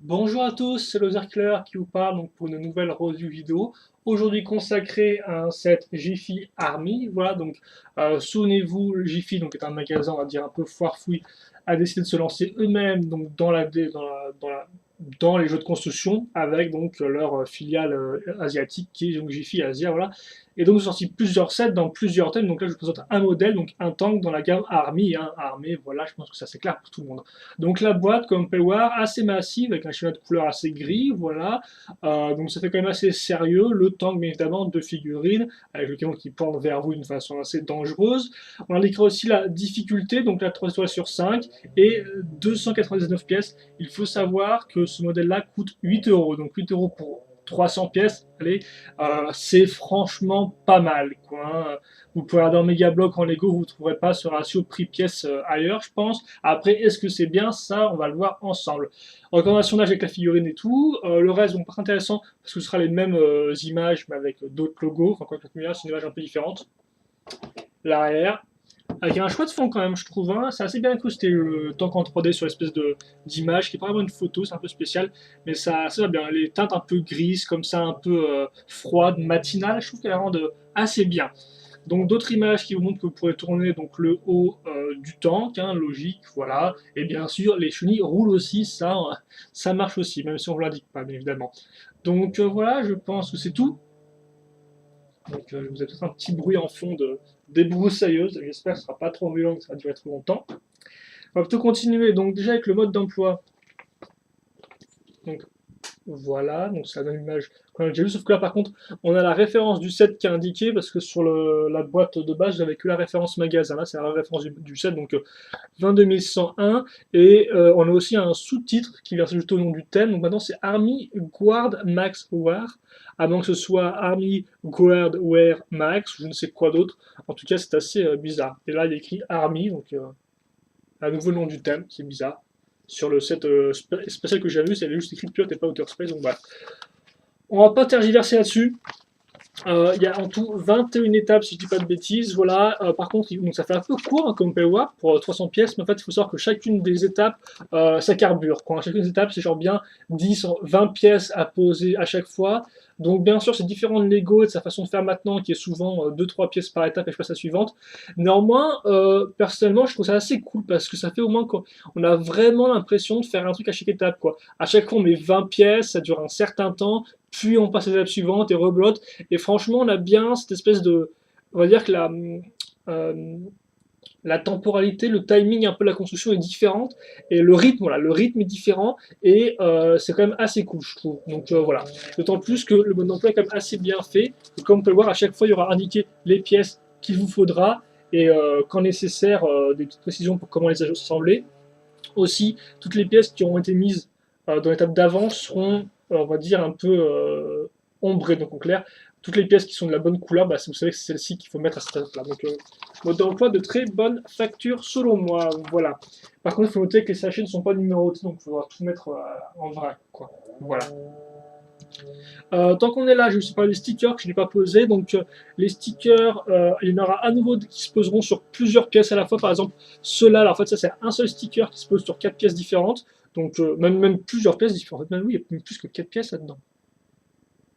Bonjour à tous, c'est Lozerkler qui vous parle donc pour une nouvelle review vidéo. Aujourd'hui consacrée à un set Jiffy Army. Voilà, donc souvenez-vous, Jiffy donc est un magasin, on va dire un peu foire-fouille, a décidé de se lancer eux-mêmes donc dans les jeux de construction avec donc leur filiale asiatique qui est donc Jiffy Asia. Voilà. Et donc, ils ont sorti plusieurs sets dans plusieurs thèmes. Donc là, je vous présente un modèle, donc un tank dans la gamme Army. Hein, Armée, voilà, je pense que ça c'est clair pour tout le monde. Donc la boîte, comme on peut le voir, assez massive, avec un schéma de couleur assez gris, voilà. Donc ça fait quand même assez sérieux. Le tank, bien évidemment, de figurines, avec le canon qui pointe vers vous d'une façon assez dangereuse. On indiquera aussi la difficulté, donc la 3 étoiles sur 5, et 299 pièces. Il faut savoir que ce modèle-là coûte 8 euros, donc 8 euros pour 300 pièces, allez, c'est franchement pas mal, quoi. Hein. Vous pouvez avoir un méga bloc en Lego, vous ne trouverez pas ce ratio prix-pièce ailleurs, je pense. Après, est-ce que c'est bien ça? On va le voir ensemble. Recommandation d'âge avec la figurine et tout. Le reste, donc, pas intéressant parce que ce sera les mêmes images, mais avec d'autres logos. Enfin, quoi que c'est une image un peu différente. L'arrière, avec un chouette fond quand même, je trouve. Hein. C'est assez bien incrusté le tank en 3D sur l'espèce d'image qui est pas vraiment une photo, c'est un peu spécial, mais ça va bien. Les teintes un peu grises, comme ça, un peu froides, matinales, je trouve qu'elles rendent assez bien. Donc d'autres images qui vous montrent que vous pourrez tourner donc le haut du tank, hein, logique, voilà. Et bien sûr, les chenilles roulent aussi, ça marche aussi, même si on ne l'indique pas, bien évidemment. Donc voilà, je pense que c'est tout. Donc vous avez peut-être un petit bruit en fond de débroussailleuse, j'espère que ce ne sera pas trop violent, que ça va durer trop longtemps. On va plutôt continuer, donc déjà avec le mode d'emploi. Donc voilà, donc ça donne une image qu'on a déjà vu, sauf que là par contre, on a la référence du set qui est indiquée, parce que sur la boîte de base, j'avais que la référence magasin, là c'est la référence du set, donc 22101, et on a aussi un sous-titre qui vient s'ajouter au nom du thème, donc maintenant c'est Army Guard Max War, avant que ce soit Army Guard Wear Max, ou je ne sais quoi d'autre, en tout cas c'est assez bizarre. Et là il est écrit Army, donc à nouveau le nom du thème, c'est bizarre. Sur le set spécial que j'ai vu, c'est juste écrit Pilote et pas Outer Space, donc voilà. On va pas tergiverser là-dessus. Il y a en tout 21 étapes, si je dis pas de bêtises. Voilà. Par contre, donc ça fait un peu court, hein, comme on peut le voir, pour 300 pièces, mais en fait, il faut savoir que chacune des étapes, ça carbure. Quoi. Chacune des étapes, c'est genre bien 10, 20 pièces à poser à chaque fois. Donc, bien sûr, c'est différent de Lego et de sa façon de faire maintenant, qui est souvent 2-3 pièces par étape et je passe à la suivante. Néanmoins, personnellement, je trouve ça assez cool parce que ça fait au moins qu'on a vraiment l'impression de faire un truc à chaque étape. Quoi. À chaque fois, on met 20 pièces, ça dure un certain temps, puis on passe à l'étape suivante et reblote. Et franchement, on a bien cette espèce de. On va dire que la temporalité, le timing, un peu la construction est différente. Et le rythme, voilà, le rythme est différent. Et c'est quand même assez cool, je trouve. Donc voilà. D'autant plus que le mode d'emploi est quand même assez bien fait. Et comme on peut le voir, à chaque fois, il y aura indiqué les pièces qu'il vous faudra. Et quand nécessaire, des petites précisions pour comment les assembler. Aussi, toutes les pièces qui ont été mises dans l'étape d'avant seront, on va dire, un peu ombrées. Donc en clair, toutes les pièces qui sont de la bonne couleur, bah, vous savez que c'est celle-ci qu'il faut mettre à cette étape-là. Donc mode d'emploi de très bonne facture selon moi. Voilà. Par contre, il faut noter que les sachets ne sont pas numérotées, donc il faudra tout mettre en vrac. Quoi. Voilà. Tant qu'on est là, je vais aussi parler des stickers que je n'ai pas posés. Donc les stickers, il y en aura à nouveau qui se poseront sur plusieurs pièces à la fois. Par exemple, ceux-là, en fait, ça c'est un seul sticker qui se pose sur 4 pièces différentes. Donc même plusieurs pièces différentes. En fait, même oui, il y a même plus que 4 pièces là-dedans.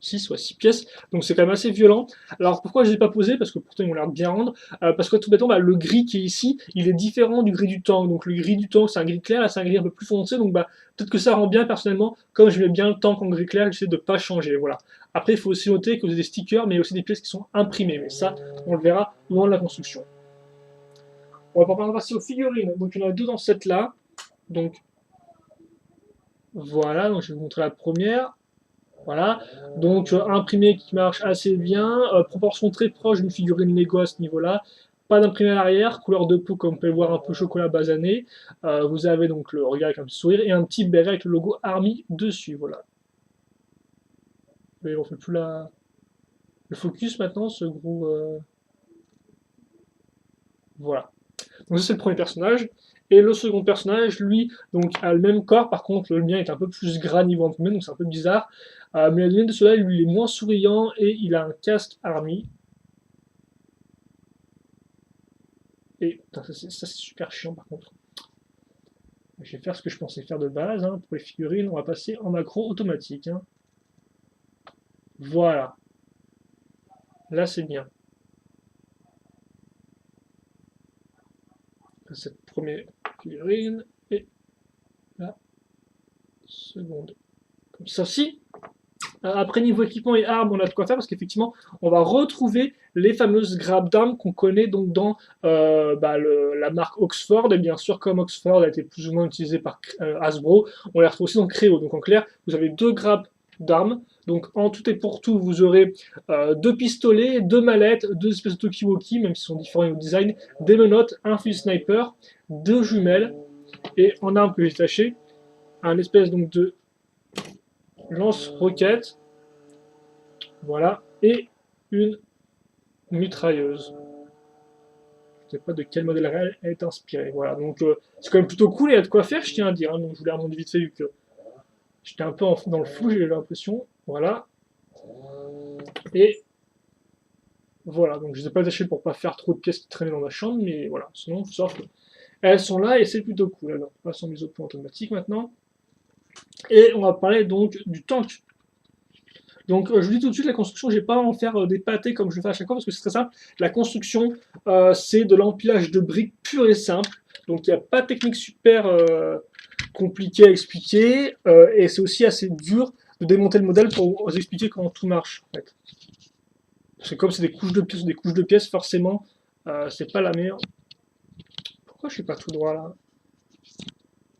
6 ou 6 pièces, donc c'est quand même assez violent. Alors pourquoi je ne les ai pas posés? Parce que pourtant ils m'ont l'air de bien rendre. Parce que tout bêtement, bah, le gris qui est ici, il est différent du gris du tank. Donc le gris du tank, c'est un gris clair, là c'est un gris un peu plus foncé, donc bah, peut-être que ça rend bien personnellement. Comme je mets bien le tank en gris clair, j'essaie de ne pas changer. Voilà. Après, il faut aussi noter que vous avez des stickers, mais aussi des pièces qui sont imprimées. Mais ça, on le verra au moment de la construction. On va pas passer aux figurines. Donc il y en a deux dans cette là. Donc voilà, donc je vais vous montrer la première. Voilà, donc imprimé qui marche assez bien, proportion très proche d'une figurine Lego à ce niveau-là, pas d'imprimé à l'arrière, couleur de peau comme on peut le voir un peu chocolat basané, vous avez donc le regard avec un petit sourire et un petit béret avec le logo Army dessus, voilà. Mais on fait plus le focus maintenant, ce gros... voilà. Donc ça c'est le premier personnage, et le second personnage, lui, donc a le même corps, par contre le mien est un peu plus gras niveau imprimé, donc c'est un peu bizarre, mais la lumière de cela, lui, il est moins souriant, et il a un casque Army. Et ça c'est super chiant par contre. Je vais faire ce que je pensais faire de base, hein. Pour les figurines, on va passer en macro automatique, hein. Voilà, là c'est bien. Cette première figurine et la seconde. Comme ça aussi. Après, niveau équipement et armes, on a de quoi faire parce qu'effectivement, on va retrouver les fameuses grappes d'armes qu'on connaît donc dans la marque Oxford. Et bien sûr, comme Oxford a été plus ou moins utilisé par Hasbro, on les retrouve aussi dans Creo. Donc en clair, vous avez deux grappes d'armes. Donc en tout et pour tout, vous aurez deux pistolets, deux mallettes, deux espèces de Tokiwoki, même s'ils sont différents au design, des menottes, un fusil sniper, deux jumelles, et en arme que j'ai taché, un espèce donc de lance-roquette, voilà, et une mitrailleuse. Je ne sais pas de quel modèle réel elle est inspirée. Voilà, donc c'est quand même plutôt cool et il y a de quoi faire, je tiens à dire. Hein, donc je voulais remonter vite fait vu que j'étais un peu dans le flou, j'ai l'impression. Voilà. Et voilà, donc je ne les ai pas tachées pour pas faire trop de pièces qui traînaient dans ma chambre, mais voilà, sinon, il faut savoir qu'elles sont là et c'est plutôt cool. Alors, on passe en mise au point automatique maintenant. Et on va parler donc du tank. Donc je vous dis tout de suite, la construction, je vais pas en faire des pâtés comme je le fais à chaque fois parce que c'est très simple. La construction, c'est de l'empilage de briques pur et simple. Donc il n'y a pas de technique super compliquée à expliquer. Et c'est aussi assez dur de démonter le modèle pour vous expliquer comment tout marche. En fait. Parce que comme c'est des couches de pièces, forcément, c'est pas la meilleure. Pourquoi je suis pas tout droit là?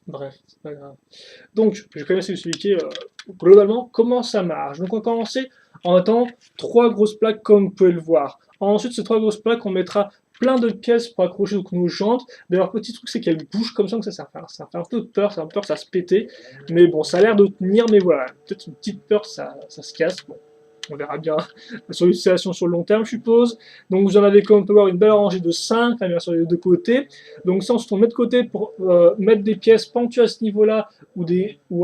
Bref, c'est pas grave. Donc, je vais quand même essayer d'expliquer globalement comment ça marche. Donc, on va commencer en mettant trois grosses plaques comme vous pouvez le voir. Ensuite, ces trois grosses plaques, on mettra plein de pièces pour accrocher donc, nos jantes. D'ailleurs, petit truc, c'est qu'elles bougent comme ça, donc ça fait un peu peur, ça a peur que ça se pète. Mais bon, ça a l'air de tenir, mais voilà, peut-être une petite peur, ça se casse. Bon, on verra bien sur l'utilisation sur le long terme, je suppose. Donc vous en avez comme on peut voir une belle rangée de 5, bien sur les deux côtés. Donc ça, on se tourne de côté pour mettre des pièces pentues à ce niveau-là, ou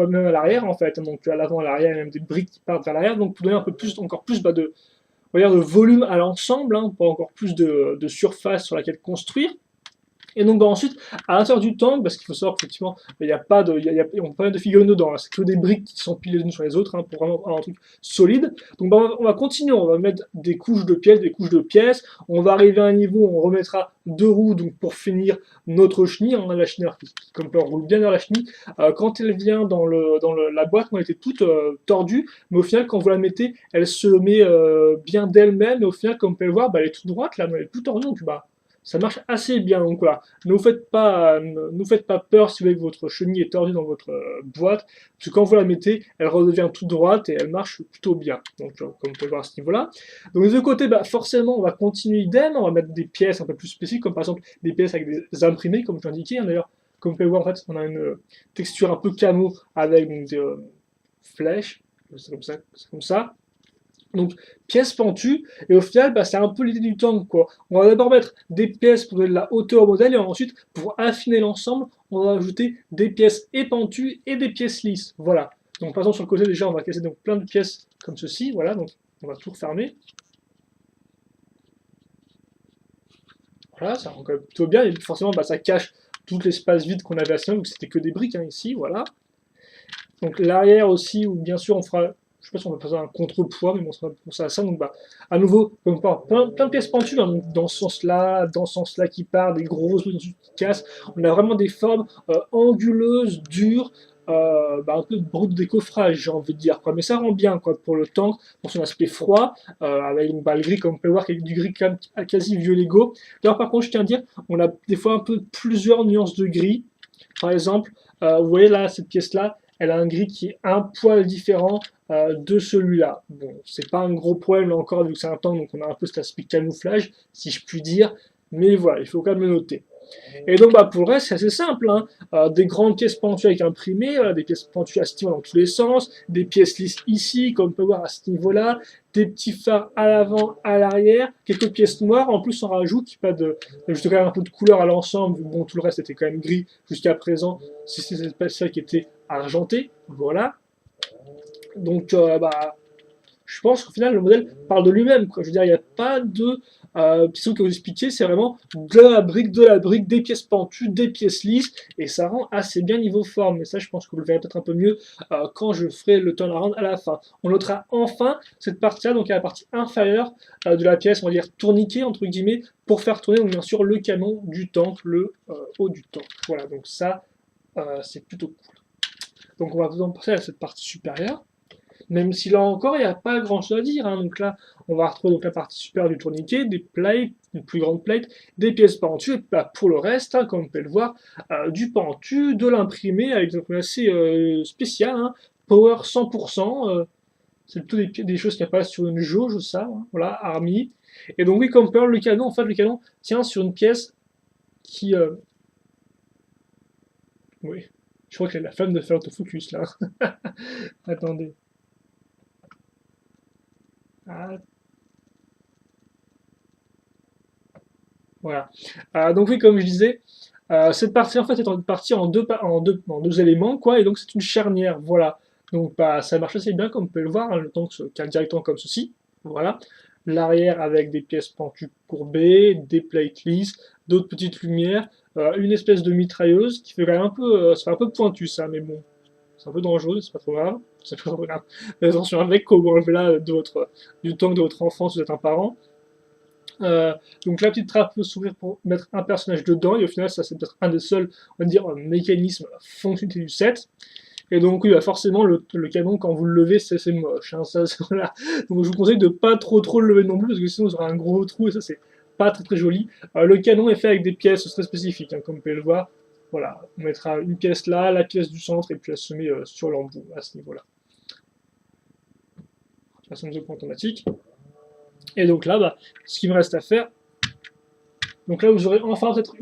même à l'arrière en fait. Donc à l'avant, à l'arrière, il y a même des briques qui partent vers l'arrière. Donc pour donner un peu plus, encore plus de volume à l'ensemble, hein, pour encore plus de surface sur laquelle construire. Et donc ensuite, à l'intérieur du tank, parce qu'il faut savoir qu'effectivement, il n'y a pas de, on pas de figurines dedans, hein, c'est que des briques qui sont pilées les unes sur les autres, hein, pour vraiment avoir un truc solide. Donc on va continuer, on va mettre des couches de pièces, on va arriver à un niveau où on remettra deux roues donc pour finir notre chenille. On a la chenille qui comme on roule bien dans la chenille. Quand elle vient dans la boîte, on était toute tordue, mais au final, quand vous la mettez, elle se met bien d'elle-même, et au final, comme vous pouvez le voir, bah, elle est toute droite, là, elle est plus tordue, donc bah, ça marche assez bien. Donc voilà, ne vous faites pas peur si vous voyez que votre chenille est tordue dans votre boîte, parce que quand vous la mettez, elle redevient toute droite et elle marche plutôt bien. Donc comme vous pouvez voir à ce niveau-là. Donc des deux côtés, bah, forcément, on va continuer idem, on va mettre des pièces un peu plus spécifiques, comme par exemple des pièces avec des imprimés, comme je l'indiquais. Hein, d'ailleurs, comme vous pouvez voir, en fait, on a une texture un peu camo avec donc, des flèches, c'est comme ça. Donc, pièces pentues, et au final, bah, c'est un peu l'idée du tank, quoi. On va d'abord mettre des pièces pour donner de la hauteur au modèle, et ensuite, pour affiner l'ensemble, on va ajouter des pièces et pentues et des pièces lisses. Voilà. Donc, par exemple, sur le côté, déjà, on va casser donc plein de pièces comme ceci, voilà, donc on va tout refermer. Voilà, ça rend quand même plutôt bien, et forcément, bah, ça cache tout l'espace vide qu'on avait à ce moment, donc c'était que des briques, hein, ici, voilà. Donc, l'arrière aussi, où bien sûr, on fera je sais pas si on va faire un contrepoids, mais bon, ça va penser à ça. Donc, bah, à nouveau, comme plein de pièces pentues, hein, donc dans ce sens-là qui part, des grosses briques qui cassent. On a vraiment des formes anguleuses, dures, un peu brutes de décoffrage, j'ai envie de dire. Quoi. Mais ça rend bien quoi, pour le tank, pour son aspect froid, avec donc, le gris, comme on peut voir, avec du gris quand même quasi violet go. D'ailleurs, par contre, je tiens à dire, on a des fois un peu plusieurs nuances de gris. Par exemple, vous voyez là, cette pièce-là, elle a un gris qui est un poil différent de celui-là. Bon, c'est pas un gros problème là encore vu que c'est un tank, donc on a un peu cet aspect camouflage, si je puis dire. Mais voilà, il faut quand même le noter. Et donc bah, pour le reste, c'est assez simple. Hein. Des grandes pièces pentues avec imprimé, des pièces pentues à ce niveau dans tous les sens, des pièces lisses ici, comme on peut voir à ce niveau-là, des petits phares à l'avant, à l'arrière, quelques pièces noires. En plus, on rajoute juste quand même un peu de couleur à l'ensemble. Bon, tout le reste était quand même gris jusqu'à présent. Si c'est cette pièce-là qui était argentée, voilà. Donc, bah, je pense qu'au final, le modèle parle de lui-même. Je veux dire, il n'y a pas de Petit truc que vous expliquez, c'est vraiment de la brique, des pièces pentues, des pièces lisses, et ça rend assez bien niveau forme. Mais ça, je pense que vous le verrez peut-être un peu mieux quand je ferai le turnaround à la fin. On notera enfin cette partie-là, donc à la partie inférieure de la pièce, on va dire tourniquet, entre guillemets, pour faire tourner, donc bien sûr, le canon du tank, le haut du tank. Voilà, donc ça, c'est plutôt cool. Donc on va vous en passer à cette partie supérieure. Même si là encore, il n'y a pas grand chose à dire. Hein. Donc là, on va retrouver donc la partie supérieure du tourniquet, des plates, une plus grande plate, des pièces pentues, et bah, pour le reste, hein, comme vous pouvez le voir, du pentu, de l'imprimé, avec un truc assez spécial, hein. Power 100%, c'est plutôt des choses qui apparaissent sur une jauge, ça, hein. Voilà, Army. Et donc oui, comme Pearl, le canon, en fait, le canon tient sur une pièce qui... oui, je crois que j'ai la flemme de faire l'autofocus, là. Attendez. Ah, voilà. Donc oui, comme je disais, cette partie en fait est partie en deux éléments, quoi, et donc c'est une charnière, voilà. Donc bah, ça marche assez bien, comme vous pouvez le voir, hein, le tank se cale directement comme ceci, voilà. L'arrière avec des pièces pentues courbées, des plates lisses, d'autres petites lumières, une espèce de mitrailleuse qui fait quand même un peu, ça fait un peu pointu ça, mais bon, c'est un peu dangereux, c'est pas trop grave, c'est pas trop grave. Mais attention, un mec qu'on vous enlevez là du tank de votre enfant si vous êtes un parent. Donc la petite trappe peut s'ouvrir pour mettre un personnage dedans, et au final ça c'est peut-être un des seuls, on va dire, mécanismes fonctionnalité du set. Et donc oui, bah, forcément le canon quand vous le levez c'est moche, hein, ça, voilà. Donc je vous conseille de pas trop le lever non plus parce que sinon vous aurez un gros trou et ça c'est pas très joli. Le canon est fait avec des pièces très spécifiques, hein, comme vous pouvez le voir. Voilà, on mettra une pièce là, la pièce du centre et puis elle se met sur l'embout à ce niveau-là. Façon de point automatique. Et donc là, bah, ce qu'il me reste à faire, donc là vous aurez enfin peut-être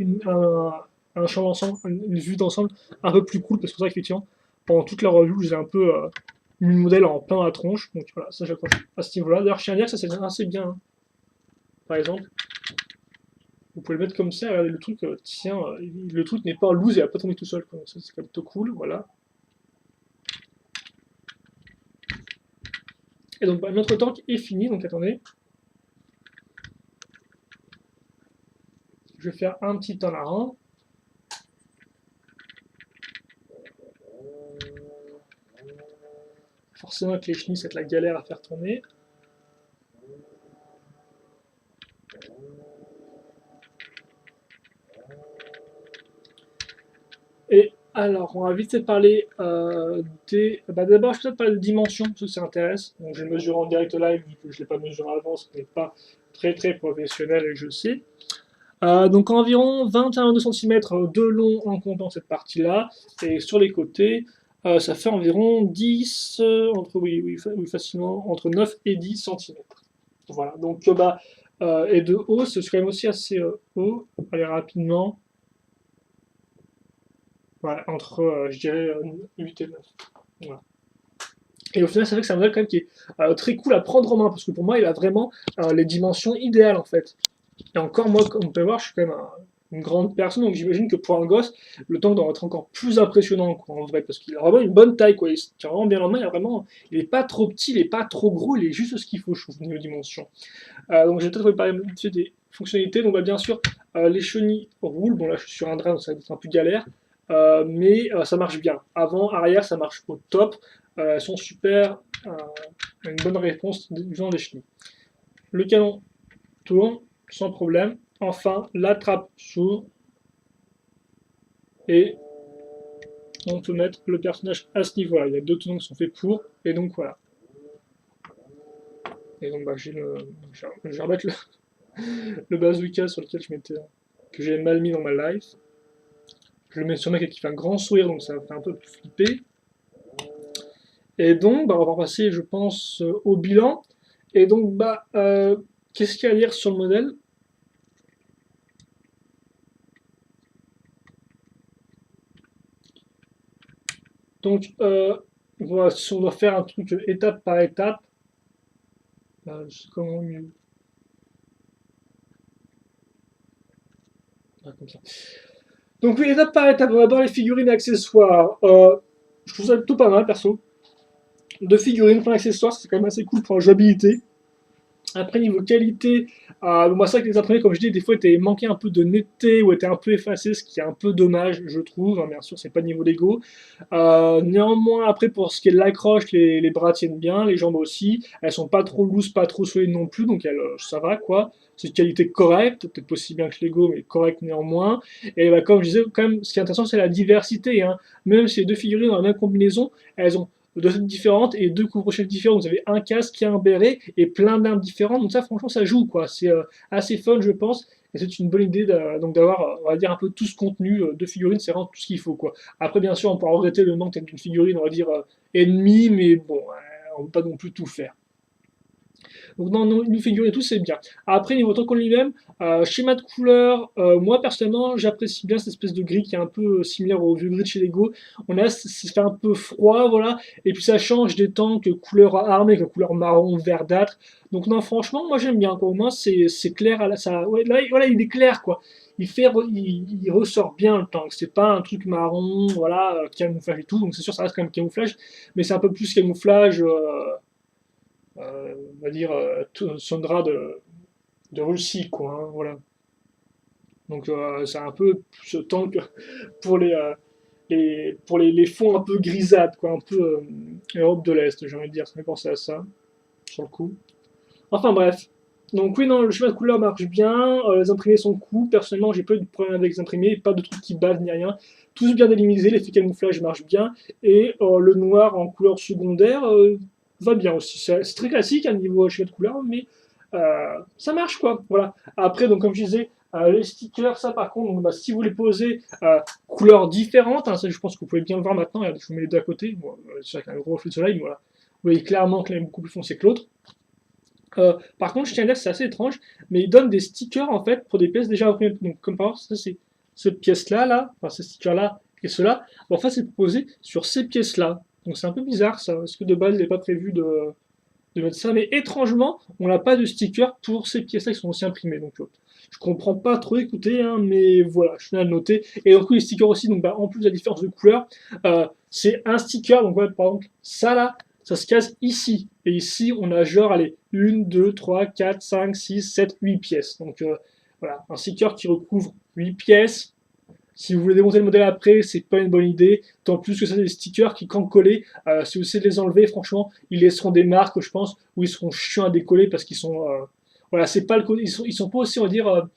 un champ d'ensemble, une vue d'ensemble un peu plus cool, parce que c'est vrai qu'effectivement, pendant toute la revue, j'ai un peu mis le modèle en plein à la tronche, donc voilà, ça j'accroche à ce niveau-là. D'ailleurs, je tiens à dire que ça c'est assez bien, hein. Par exemple, vous pouvez le mettre comme ça, regardez, le truc tient, le truc n'est pas loose et il va pas tomber tout seul, quoi. Ça c'est quand même plutôt cool, voilà. Et donc bah, notre tank est fini, donc attendez. Je vais faire un petit temps larron. Forcément avec les chenilles, c'est la galère à faire tourner. Et alors, on va vite fait parler des... Bah, d'abord, je vais peut-être parler de dimensions, parce que ça intéresse. Donc, je vais mesurer en direct live, vu que je ne l'ai pas mesuré avant, ce n'est pas très professionnel, et je sais. Donc environ 21-22 cm de long en comptant cette partie-là, et sur les côtés, ça fait environ 10, oui, facilement, entre 9 et 10 cm. Voilà, donc bah, et de haut, c'est quand même aussi assez haut. Allez rapidement. Voilà, entre, je dirais, 8 et 9. Voilà. Et au final, c'est vrai que c'est un modèle quand même qui est très cool à prendre en main, parce que pour moi, il a vraiment les dimensions idéales, en fait. Et encore, moi, comme vous pouvez voir, je suis quand même une grande personne, donc j'imagine que pour un gosse, le tank doit être encore plus impressionnant, quoi, en vrai, parce qu'il a vraiment une bonne taille, quoi. Il se tient vraiment bien en main, il est pas trop petit, il est pas trop gros, il est juste ce qu'il faut, je trouve, niveau dimension. Donc, je vais peut-être vous parler des fonctionnalités. Donc, bah, bien sûr, les chenilles roulent. Bon, là, je suis sur un drain, donc ça va être un peu galère. Mais ça marche bien. Avant, arrière, ça marche au top. Elles sont super, une bonne réponse du genre des chenilles. Le canon tourne sans problème. Enfin, la trappe s'ouvre et on peut mettre le personnage à ce niveau-là. Il y a deux tenons qui sont faits pour, et donc voilà. Et donc bah, je vais remettre le bazooka sur lequel que j'ai mal mis dans ma life. Je le mets sur un mec qui fait un grand sourire, donc ça fait un peu flipper. Et donc, bah, on va passer, je pense, au bilan. Et donc, bah, qu'est-ce qu'il y a à dire sur le modèle? Donc, voilà, si on doit faire un truc étape par étape, je sais comment mieux. Ah, comme ça. Donc, oui, étape par étape, on va d'abord les figurines et accessoires. Je trouve ça plutôt pas mal, perso. Deux figurines, plein d'accessoires, c'est quand même assez cool pour la jouabilité. Après, niveau qualité, moi, c'est vrai que les imprimés, comme je dis, des fois, étaient manquaient un peu de netteté ou étaient un peu effacés, ce qui est un peu dommage, je trouve, hein. Bien sûr, c'est pas niveau Lego. Néanmoins, après, pour ce qui est de l'accroche, les bras tiennent bien, les jambes aussi. Elles sont pas trop loose, pas trop solides non plus, donc ça va, quoi. C'est de qualité correcte, peut-être pas aussi bien que Lego, mais correcte néanmoins. Et bah, comme je disais, quand même, ce qui est intéressant, c'est la diversité, hein. Même si les deux figurines dans la même combinaison, elles ont deux têtes différentes et deux couvre-chefs différents. Vous avez un casque qui a un béret et plein d'armes différentes. Donc ça, franchement, ça joue, quoi. C'est assez fun, je pense. Et c'est une bonne idée donc d'avoir, on va dire, un peu tout ce contenu de figurines. C'est vraiment tout ce qu'il faut, quoi. Après, bien sûr, on peut regretter le manque d'une figurine, on va dire, ennemie, mais bon, on ne peut pas non plus tout faire. Donc dans une figurine et tout, c'est bien. Après, niveau truc en lui-même, schéma de couleur, moi personnellement, j'apprécie bien cette espèce de gris qui est un peu similaire au vieux gris de chez Lego. On a, ça fait un peu froid, voilà, et puis ça change des tanks couleur armée, que couleur marron, verdâtre. Donc non, franchement, moi j'aime bien, quoi. Au moins c'est clair, ça, ouais, là, voilà, il est clair, quoi. Il ressort bien le tank. C'est pas un truc marron, voilà, camouflage et tout. Donc c'est sûr, ça reste quand même camouflage, mais c'est un peu plus camouflage. On va dire, Sondra de Russie, quoi, hein, voilà. Donc c'est un peu ce tank pour les fonds un peu grisâtres, quoi, un peu Europe de l'Est, j'ai envie de dire, ça me fait penser à ça, sur le coup. Enfin bref. Donc oui, non, le schéma de couleur marche bien, les imprimés sont cool, personnellement j'ai pas eu de problème avec les imprimés, pas de trucs qui bavent ni rien, tous bien délimités, l'effet camouflage marche bien, et le noir en couleur secondaire va bien aussi. C'est très classique à niveau schéma de couleur, mais ça marche quoi, voilà. Après, donc comme je disais, les stickers, ça par contre, donc, bah, si vous les posez couleurs différentes, hein, ça je pense que vous pouvez bien le voir maintenant, regardez, je vous mets les deux à côté, bon, c'est vrai qu'il y a un gros reflet de soleil, mais voilà. Vous voyez clairement que l'un est beaucoup plus foncé que l'autre. Par contre, je tiens à dire que c'est assez étrange, mais ils donnent des stickers en fait pour des pièces déjà imprimées. Donc, comme par exemple, ça c'est cette pièce-là, enfin ce sticker-là et cela, en fait, c'est posé sur ces pièces-là. Donc, c'est un peu bizarre ça, parce que de base, il n'est pas prévu de mettre ça, mais étrangement, on n'a pas de sticker pour ces pièces-là qui sont aussi imprimées. Donc, je comprends pas trop, écoutez, hein, mais voilà, je suis à le noter. Et donc, les stickers aussi, donc, bah, en plus de la différence de couleur, c'est un sticker, donc, ouais, par exemple, ça là, ça se casse ici. Et ici, on a genre, allez, 1, 2, 3, 4, 5, 6, 7, 8 pièces. Donc, voilà, un sticker qui recouvre 8 pièces. Si vous voulez démonter le modèle après, c'est pas une bonne idée. Tant plus que ça, c'est des stickers qui, quand collés, si vous essayez de les enlever, franchement, ils laisseront des marques, je pense, où ils seront chiants à décoller parce qu'ils sont. Voilà, c'est pas le ils sont pas aussi, on va dire,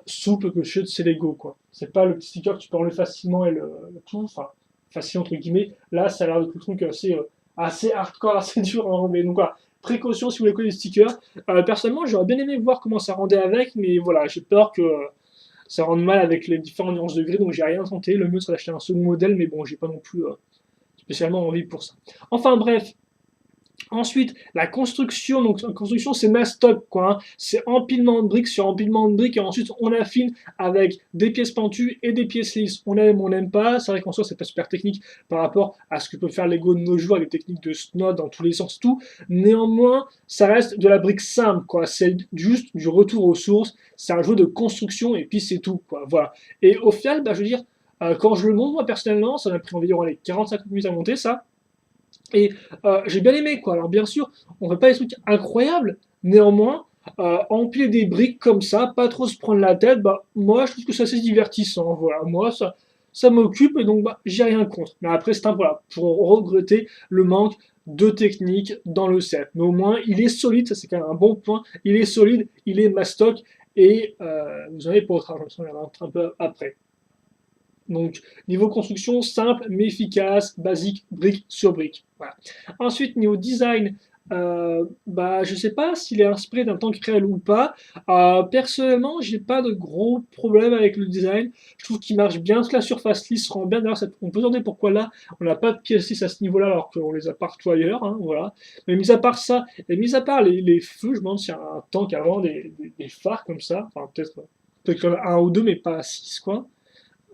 souples que ceux de ces Lego, quoi. C'est pas le petit sticker que tu peux enlever facilement et le tout, enfin, facile entre guillemets. Là, ça a l'air d'être un truc assez hardcore, assez dur à enlever. Donc voilà, précaution si vous voulez coller des stickers. Personnellement, j'aurais bien aimé voir comment ça rendait avec, mais voilà, j'ai peur que ça rende mal avec les différentes nuances de gris, donc j'ai rien tenté. Le mieux serait d'acheter un second modèle, mais bon, j'ai pas non plus spécialement envie pour ça. Enfin bref, ensuite, la construction, donc la construction c'est mastoc quoi, hein. C'est empilement de briques sur empilement de briques et ensuite on affine avec des pièces pentues et des pièces lisses. On aime, on n'aime pas, c'est vrai qu'en soi c'est pas super technique par rapport à ce que peut faire Lego de nos jours avec les techniques de snod dans tous les sens et tout. Néanmoins, ça reste de la brique simple quoi, c'est juste du retour aux sources, c'est un jeu de construction et puis c'est tout quoi, voilà. Et au final, bah, je veux dire, quand je le monte moi personnellement, ça m'a pris environ 45 minutes à monter ça. Et j'ai bien aimé, quoi. Alors, bien sûr, on ne fait pas des trucs incroyables, néanmoins, empiler des briques comme ça, pas trop se prendre la tête, bah, moi, je trouve que c'est assez divertissant. Voilà, moi, ça m'occupe, et donc, bah, j'ai rien contre. Mais après, c'est un voilà, pour regretter le manque de technique dans le set. Mais au moins, il est solide, ça c'est quand même un bon point. Il est solide, il est mastoc, et vous en avez pour votre argent. Ça, on en un peu après. Donc, niveau construction, simple mais efficace, basique, brique sur brique. Voilà. Ensuite, niveau design, bah, je sais pas s'il est inspiré d'un tank réel ou pas. Personnellement, j'ai pas de gros problème avec le design. Je trouve qu'il marche bien, toute la surface lisse rend bien. D'ailleurs, on peut se demander pourquoi là, on n'a pas de pièces lisses à ce niveau-là, alors qu'on les a partout ailleurs. Hein, voilà. Mais mis à part ça, et mis à part les feux, je me demande s'il y a un tank avant des phares comme ça. Enfin, peut-être qu'il y en a un ou deux, mais pas six, quoi.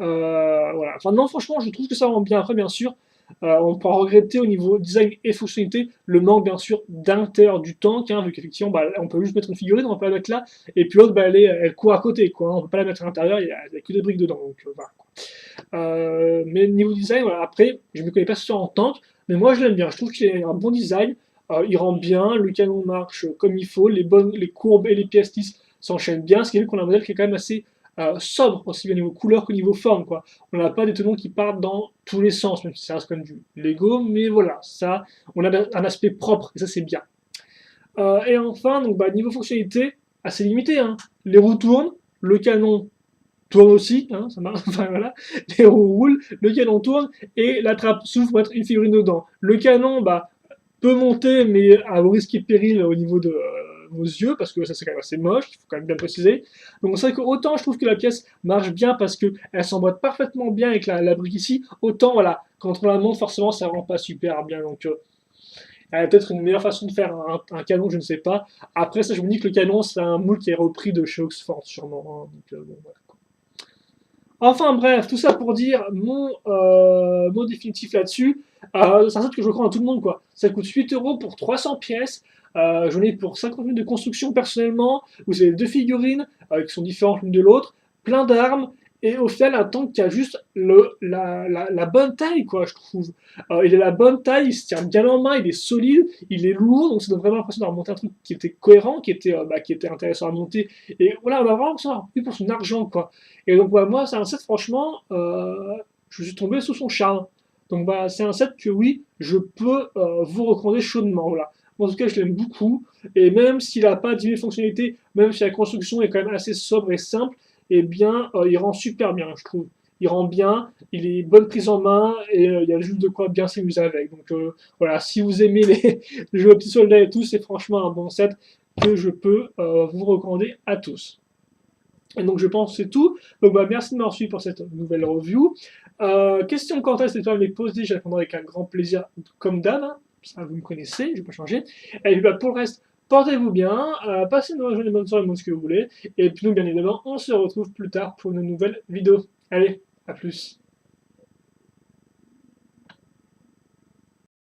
Voilà. Enfin, non, franchement, je trouve que ça rend bien. Après, bien sûr, on peut regretter au niveau design et fonctionnalité le manque, bien sûr, d'intérieur du tank, hein, vu qu'effectivement, bah, on peut juste mettre une figurine, on peut la mettre là, et puis l'autre, bah, elle court à côté, quoi. Hein. On peut pas la mettre à l'intérieur, il y a que des briques dedans. Donc, voilà. Mais niveau design, voilà, après, je ne me connais pas sur en tank, mais moi, je l'aime bien. Je trouve qu'il a un bon design. il rend bien, le canon marche comme il faut, les courbes et les pièces lisses s'enchaînent bien, ce qui fait qu'on a un modèle qui est quand même assez sobre, aussi bien au niveau couleur qu'au niveau forme, quoi. On n'a pas des tenons qui partent dans tous les sens, même si ça reste comme du Lego, mais voilà, ça, on a un aspect propre, et ça c'est bien. Et enfin, donc, niveau fonctionnalité, assez limité, hein. Les roues tournent, le canon tourne aussi, hein, ça marche, enfin voilà, les roues roulent, le canon tourne, et la trappe s'ouvre pour mettre une figurine dedans. Le canon, peut monter, mais à vos risques et périls au niveau de vos yeux, parce que ça c'est quand même assez moche, il faut quand même bien préciser. Donc c'est vrai que autant je trouve que la pièce marche bien parce qu'elle s'emboîte parfaitement bien avec la brique ici, autant voilà, quand on la monte, forcément ça rend pas super bien. Donc elle a peut-être une meilleure façon de faire un canon, je ne sais pas. Après ça, je me dis que le canon, c'est un moule qui est repris de chez Oxford, sûrement. Hein. Donc, bon, voilà. Enfin bref, tout ça pour dire mon mot définitif là-dessus. C'est un set que je recommande à tout le monde, quoi. Ça coûte 8 € pour 300 pièces. J'en ai pour 50 minutes de construction personnellement. Vous avez deux figurines qui sont différentes l'une de l'autre, plein d'armes, et au final un tank qui a juste la bonne taille, quoi, je trouve. Il a la bonne taille, il se tient bien en main, il est solide, il est lourd, donc ça donne vraiment l'impression d'avoir monté un truc qui était cohérent, qui était intéressant à monter. Et voilà, on a vraiment ça, eu pour son argent, quoi. Et donc, moi, c'est un set, franchement, je suis tombé sous son charme. Donc, c'est un set que oui, je peux vous recommander chaudement. Voilà. En tout cas, je l'aime beaucoup. Et même s'il n'a pas 10 000 fonctionnalités, même si la construction est quand même assez sobre et simple, eh bien, il rend super bien, je trouve. Il rend bien, il est bonne prise en main et il y a juste de quoi bien s'amuser avec. Donc voilà, si vous aimez les jeux aux petits soldats et tout, c'est franchement un bon set que je peux vous recommander à tous. Et donc je pense que c'est tout. Donc merci de m'avoir suivi pour cette nouvelle review. Question commentaire, n'hésitez pas à me les poser, je répondrai avec un grand plaisir comme d'hab. Hein. Ça vous me connaissez, je ne vais pas changer. Et puis pour le reste, portez-vous bien, passez une bonne soirée, ce que vous voulez. Et puis nous, bien évidemment, on se retrouve plus tard pour une nouvelle vidéo. Allez, à plus.